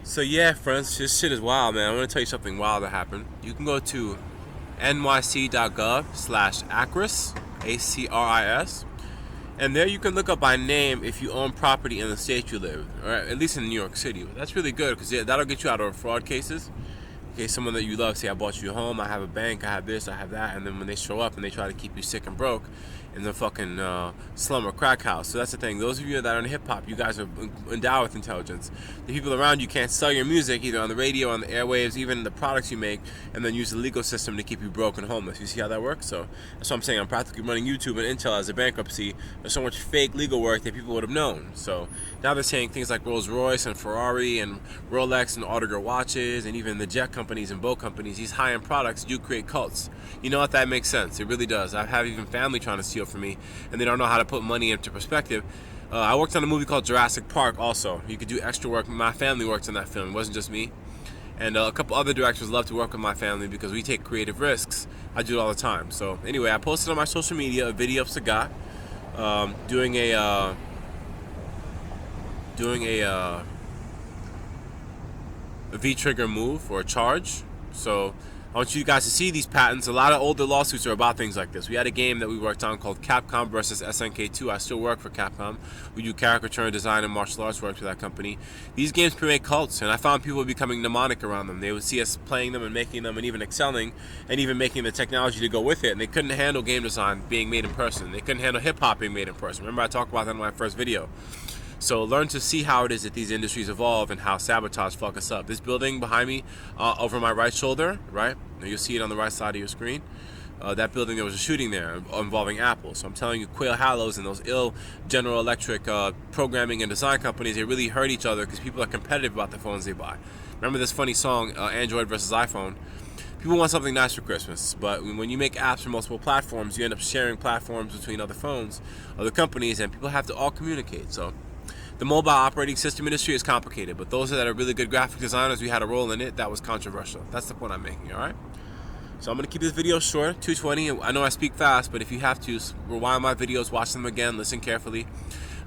So yeah, friends, this shit is wild, man. I'm gonna tell you something wild that happened. You can go to nyc.gov/Acris, ACRIS, and there you can look up by name if you own property in the state you live, or at least in New York City. That's really good because that'll get you out of fraud cases. Okay, someone that you love, say I bought you a home, I have a bank, I have this, I have that, and then when they show up and they try to keep you sick and broke in the fucking slum or crack house. So that's the thing. Those of you that are in hip hop, you guys are endowed with intelligence. The people around you can't sell your music either on the radio, on the airwaves, even the products you make, and then use the legal system to keep you broke and homeless. You see how that works? So that's what I'm saying. I'm practically running YouTube and Intel as a bankruptcy. There's so much fake legal work that people would have known. So now they're saying things like Rolls Royce and Ferrari and Rolex and Audemars watches and even the jet companies and boat companies. These high-end products do create cults. You know what? That makes sense. It really does. I have even family trying to steal from me, and they don't know how to put money into perspective. I worked on a movie called Jurassic Park also. You could do extra work. My family worked on that film. It wasn't just me. And a couple other directors love to work with my family because we take creative risks. I do it all the time. So anyway, I posted on my social media a video of Sagat doing a V-trigger move or a charge. So I want you guys to see these patents. A lot of older lawsuits are about things like this. We had a game that we worked on called Capcom versus SNK2. I still work for Capcom. We do caricature and design and martial arts work for that company. These games create cults, and I found people becoming mnemonic around them. They would see us playing them and making them and even excelling and even making the technology to go with it. And they couldn't handle game design being made in person. They couldn't handle hip-hop being made in person. Remember I talked about that in my first video. So learn to see how it is that these industries evolve and how sabotage fuck us up. This building behind me, over my right shoulder, right? You'll see it on the right side of your screen. That building, there was a shooting there involving Apple. So I'm telling you, Quail Hallows and those ill General Electric programming and design companies, they really hurt each other because people are competitive about the phones they buy. Remember this funny song, Android versus iPhone? People want something nice for Christmas, but when you make apps for multiple platforms, you end up sharing platforms between other phones, other companies, and people have to all communicate. So the mobile operating system industry is complicated, but those that are really good graphic designers, we had a role in it. That was controversial. That's the point I'm making, all right? So I'm going to keep this video short, 220. I know I speak fast, but if you have to, rewind my videos, watch them again, listen carefully.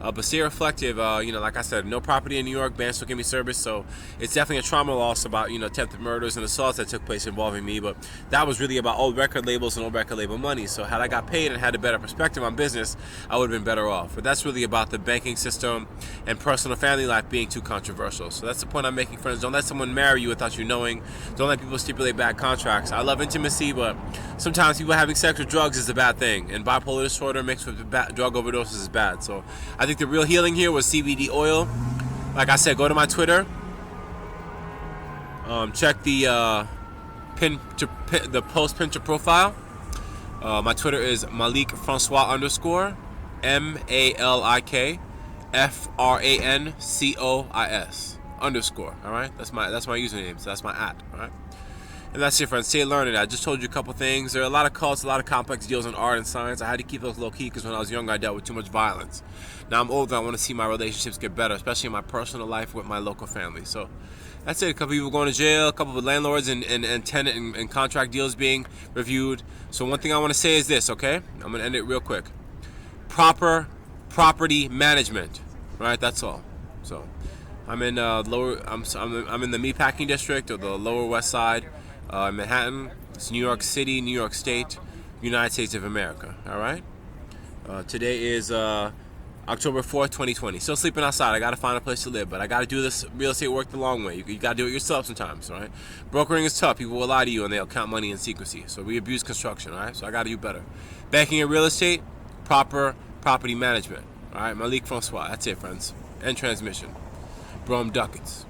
But stay reflective. Like I said, no property in New York, ban still give me service. So it's definitely a trauma loss about, attempted murders and assaults that took place involving me. But that was really about old record labels and old record label money. So had I got paid and had a better perspective on business, I would have been better off. But that's really about the banking system and personal family life being too controversial. So that's the point I'm making, friends. Don't let someone marry you without you knowing. Don't let people stipulate bad contracts. I love intimacy, but sometimes people having sex with drugs is a bad thing. And bipolar disorder mixed with drug overdoses is bad. So I think the real healing here was CBD oil. Like I said, go to my Twitter. Check the the post picture profile. My Twitter is Malik Francois _ MALIK FRANCOIS _ all right, that's my username, so that's my @ all right. And that's it, friends. Stay learning. I just told you a couple things. There are a lot of cults, a lot of complex deals in art and science. I had to keep those low-key because when I was younger, I dealt with too much violence. Now I'm older, I want to see my relationships get better, especially in my personal life with my local family. So that's it. A couple people going to jail, a couple of landlords and tenant and contract deals being reviewed. So one thing I want to say is this, okay? I'm going to end it real quick. Proper property management, right? That's all. So I'm in I'm in the meatpacking district or the Lower West Side. Manhattan, it's New York City, New York State, United States of America, all right? Today is October 4th, 2020. Still sleeping outside. I got to find a place to live, but I got to do this real estate work the long way. You got to do it yourself sometimes, all right? Brokering is tough. People will lie to you, and they'll count money in secrecy. So we abuse construction, all right? So I got to do better. Banking and real estate, proper property management, all right? Malik Francois. That's it, friends. End transmission. Brom Ducats.